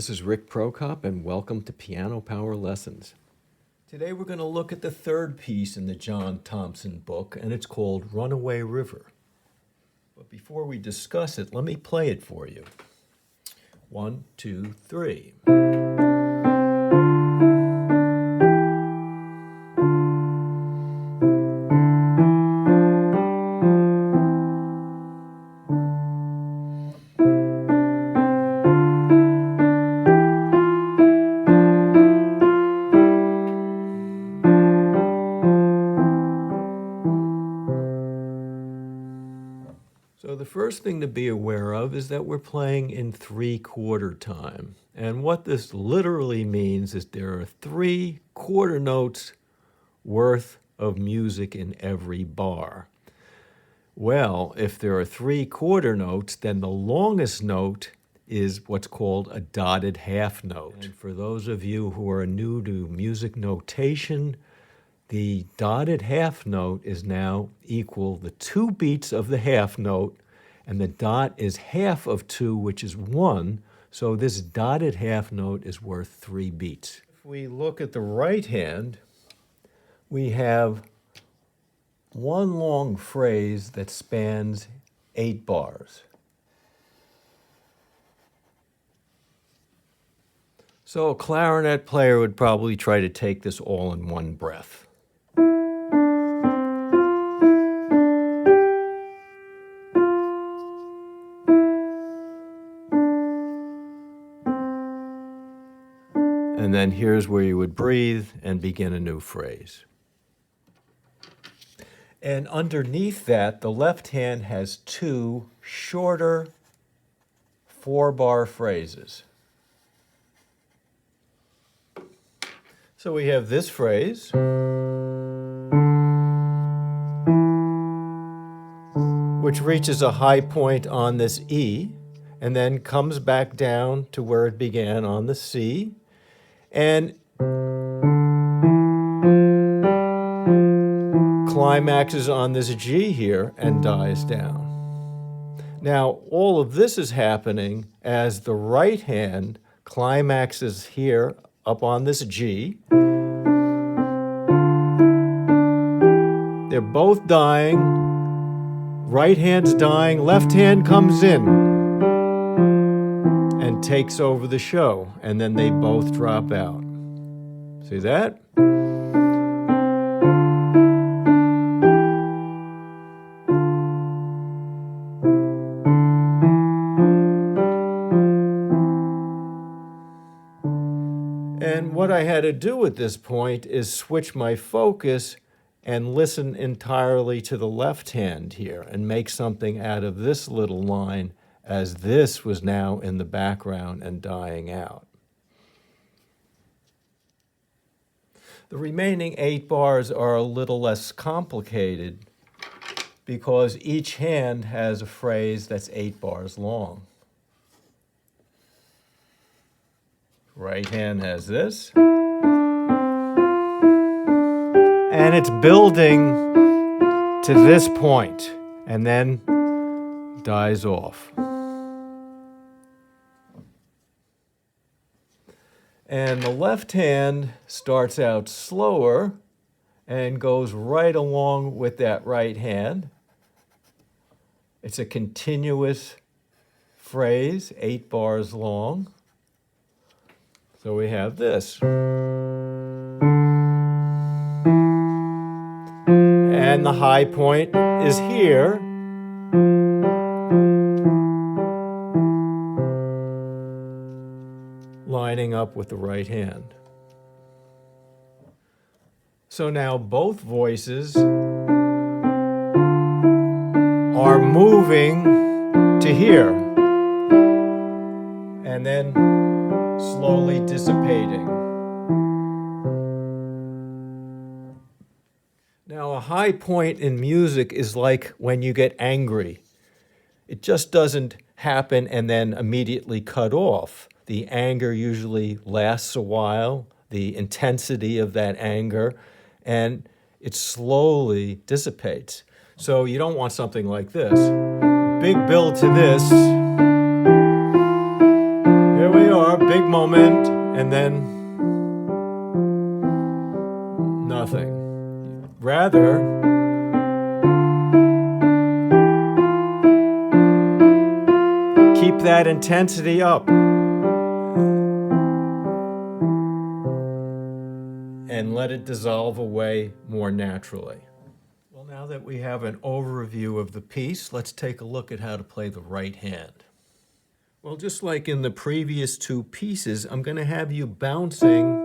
This is Rick Prokop, and welcome to Piano Power Lessons. Today we're going to look at the third piece in the John Thompson book, and it's called Runaway River. But before we discuss it, let me play it for you. 1, 2, 3. So the first thing to be aware of is that we're playing in 3/4 time. And what this literally means is there are 3 quarter notes worth of music in every bar. Well, if there are 3 quarter notes, then the longest note is what's called a dotted half note. And for those of you who are new to music notation, the dotted half note is now equal the 2 beats of the half note, and the dot is half of 2, which is 1, so this dotted half note is worth 3 beats. If we look at the right hand, we have one long phrase that spans 8 bars. So a clarinet player would probably try to take this all in one breath. And then here's where you would breathe and begin a new phrase. And underneath that, the left hand has 2 shorter 4-bar phrases. So we have this phrase, which reaches a high point on this E, and then comes back down to where it began on the C, and climaxes on this G here and dies down. Now, all of this is happening as the right hand climaxes here up on this G. They're both dying. Right hand's dying, left hand comes in and takes over the show, and then they both drop out. See that? And what I had to do at this point is switch my focus and listen entirely to the left hand here and make something out of this little line as this was now in the background and dying out. The remaining 8 bars are a little less complicated because each hand has a phrase that's 8 bars long. Right hand has this. And it's building to this point and then dies off. And the left hand starts out slower and goes right along with that right hand. It's a continuous phrase, 8 bars long. So we have this. And the high point is here. Lining up with the right hand. So now both voices are moving to here and then slowly dissipating. Now, a high point in music is like when you get angry. It just doesn't happen and then immediately cut off. The anger usually lasts a while, the intensity of that anger, and it slowly dissipates. So you don't want something like this. Big build to this. Here we are, big moment and then nothing. Rather, keep that intensity up and let it dissolve away more naturally. Well, now that we have an overview of the piece, let's take a look at how to play the right hand. Well, just like in the previous two pieces, I'm going to have you bouncing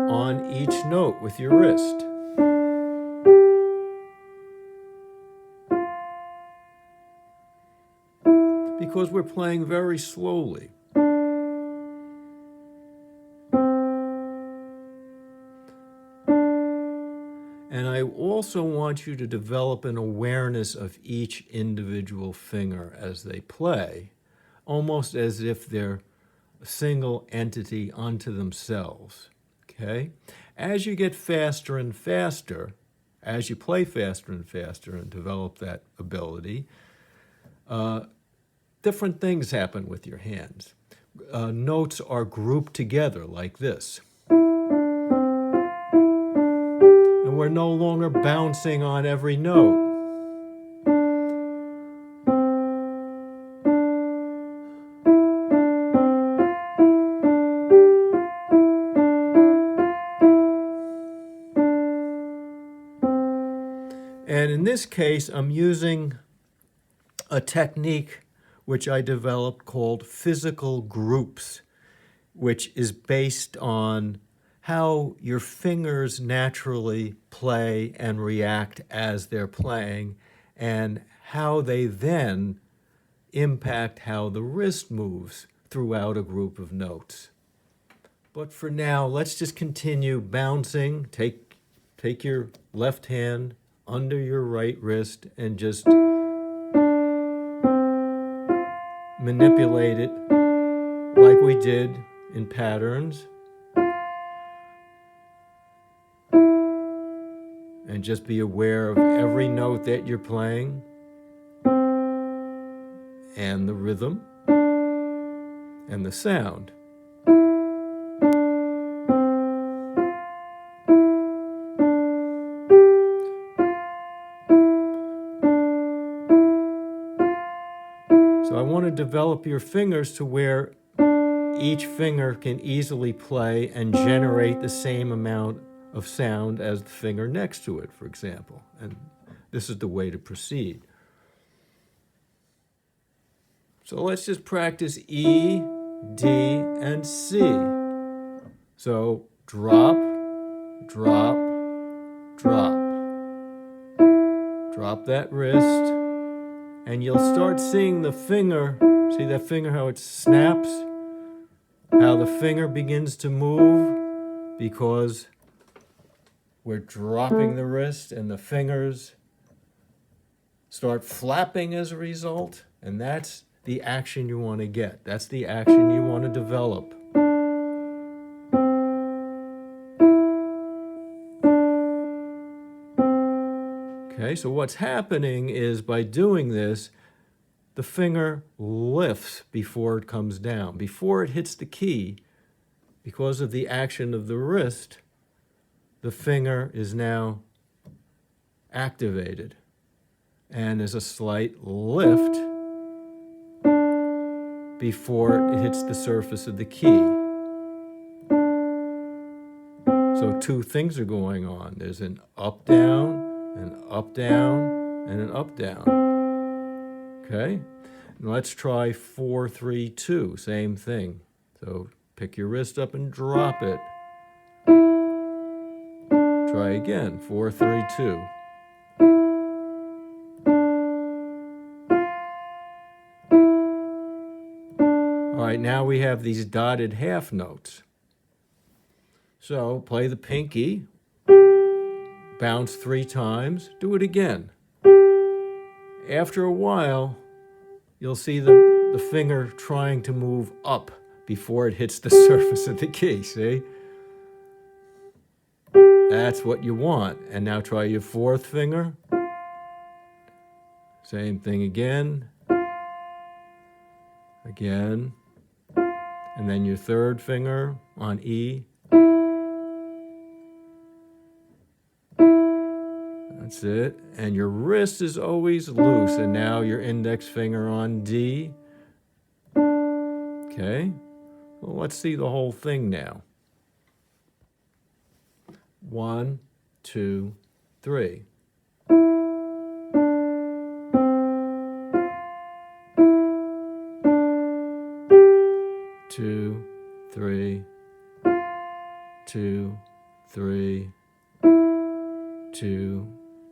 on each note with your wrist. Because we're playing very slowly. And I also want you to develop an awareness of each individual finger as they play, almost as if they're a single entity unto themselves, okay? As you get faster and faster, as you play faster and faster and develop that ability, different things happen with your hands. Notes are grouped together like this. And we're no longer bouncing on every note. And in this case, I'm using a technique which I developed called physical groups, which is based on how your fingers naturally play and react as they're playing, and how they then impact how the wrist moves throughout a group of notes. But for now, let's just continue bouncing. Take your left hand under your right wrist and just manipulate it like we did in patterns. And just be aware of every note that you're playing and the rhythm and the sound. So I want to develop your fingers to where each finger can easily play and generate the same amount of sound as the finger next to it, for example. And this is the way to proceed. So let's just practice E, D, and C. So drop, drop, drop. Drop that wrist, and you'll start seeing the finger, see that finger, how it snaps? How the finger begins to move because we're dropping the wrist and the fingers start flapping as a result, and that's the action you want to get. That's the action you want to develop. Okay, so what's happening is by doing this, the finger lifts before it comes down. Before it hits the key, because of the action of the wrist, the finger is now activated. And there's a slight lift before it hits the surface of the key. So two things are going on. There's an up-down, an up-down, and an up-down. Okay? And let's try 4, 3, 2. Same thing. So pick your wrist up and drop it. Try again. 4, 3, 2. All right, now we have these dotted half notes. So play the pinky, bounce 3 times, do it again. After a while, you'll see the finger trying to move up before it hits the surface of the key, see? That's what you want. And now try your 4th finger. Same thing again. Again. and then your third finger on E. That's it. And your wrist is always loose, and now your index finger on D. Okay, well, let's see the whole thing now. 1, 2, 3. 2, 3, 2, 3, 2,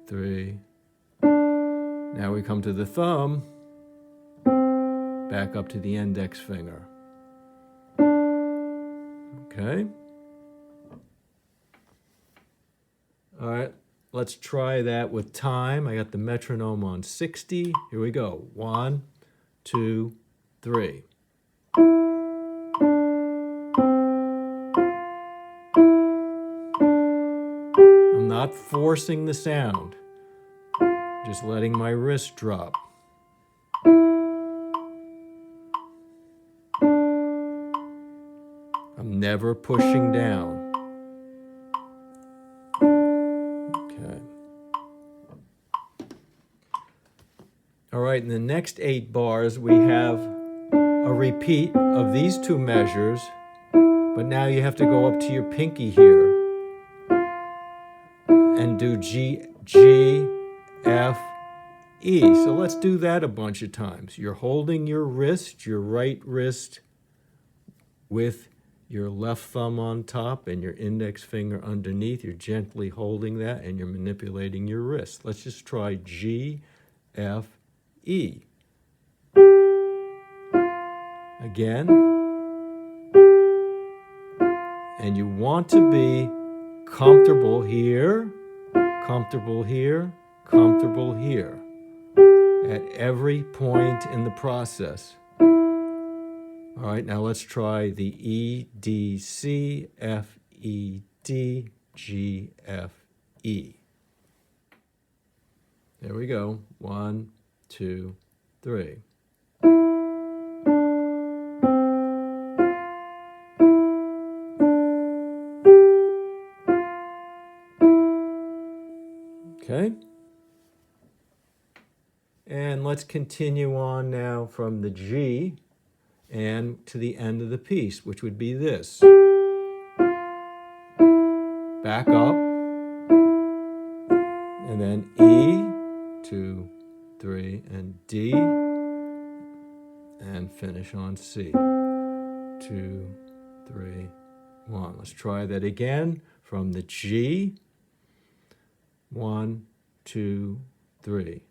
3. Now we come to the thumb, back up to the index finger. Okay. All right, let's try that with time. I got the metronome on 60. Here we go. 1, 2, 3. I'm not forcing the sound, just letting my wrist drop. I'm never pushing down. Okay. All right, in the next 8 bars, we have a repeat of these 2 measures, but now you have to go up to your pinky here and do G, F, E. So let's do that a bunch of times. You're holding your wrist, your right wrist, with your left thumb on top and your index finger underneath. You're gently holding that and you're manipulating your wrist. Let's just try G, F, E. Again. And you want to be comfortable here, comfortable here, comfortable here at every point in the process. All right, now let's try the E, D, C, F, E, D, G, F, E. There we go. 1, 2, 3. Okay. And let's continue on now from the G and to the end of the piece, which would be this. Back up, and then E, 2, 3, and D, and finish on C. 2, 3, 1. Let's try that again from the G. 1, 2, 3.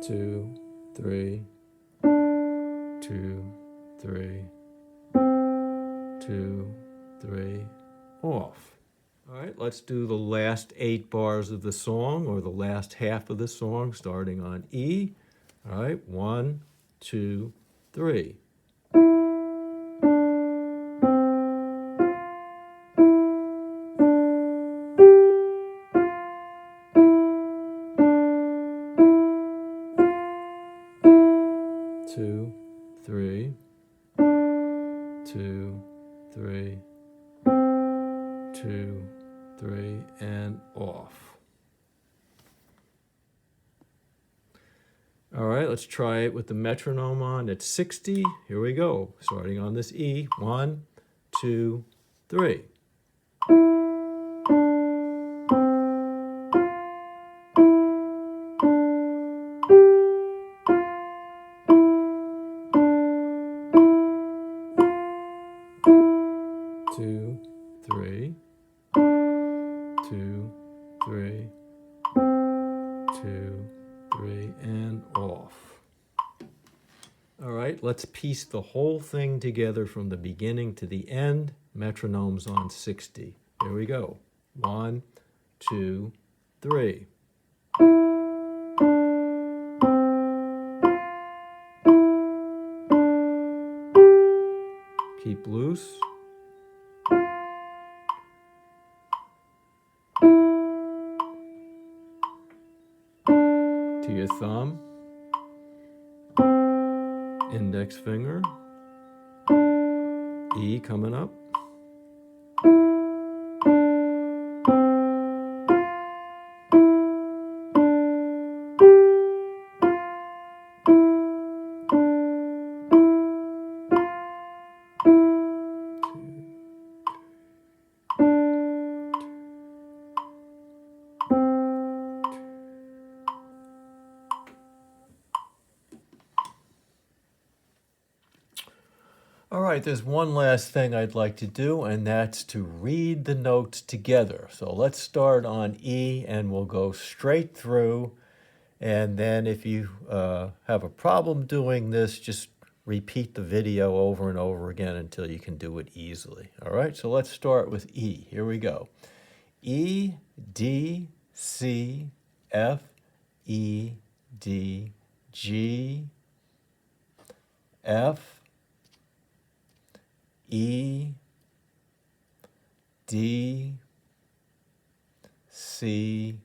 2, 3, 2, 3, 2, 3, off. All right, let's do the last 8 bars of the song, or the last half of the song, starting on E. All right, 1, 2, 3. 2, 3, 2, 3, 2, 3, and off. All right, let's try it with the metronome on at 60. Here we go, starting on this E. 1, 2, 3. 2, 3, 2, 3, 2, 3, and off. All right, let's piece the whole thing together from the beginning to the end. Metronome's on 60. Here we go. 1, 2, 3. Keep loose. your thumb, index finger, E coming up, All right, there's one last thing I'd like to do, and that's to read the notes together. So let's start on E, and we'll go straight through. And then if you have a problem doing this, just repeat the video over and over again until you can do it easily. All right, so let's start with E. Here we go. E, D, C, F, E, D, G, F, E, D, C,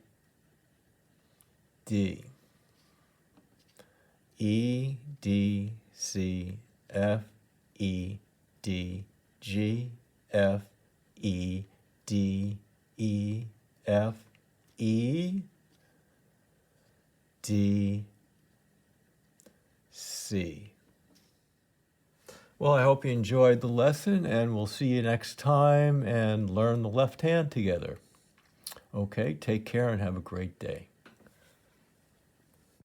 D. E, D, C, F, E, D, G, F, E, D, E, F, E, D, C. Well, I hope you enjoyed the lesson, and we'll see you next time and learn the left hand together. Okay, take care and have a great day.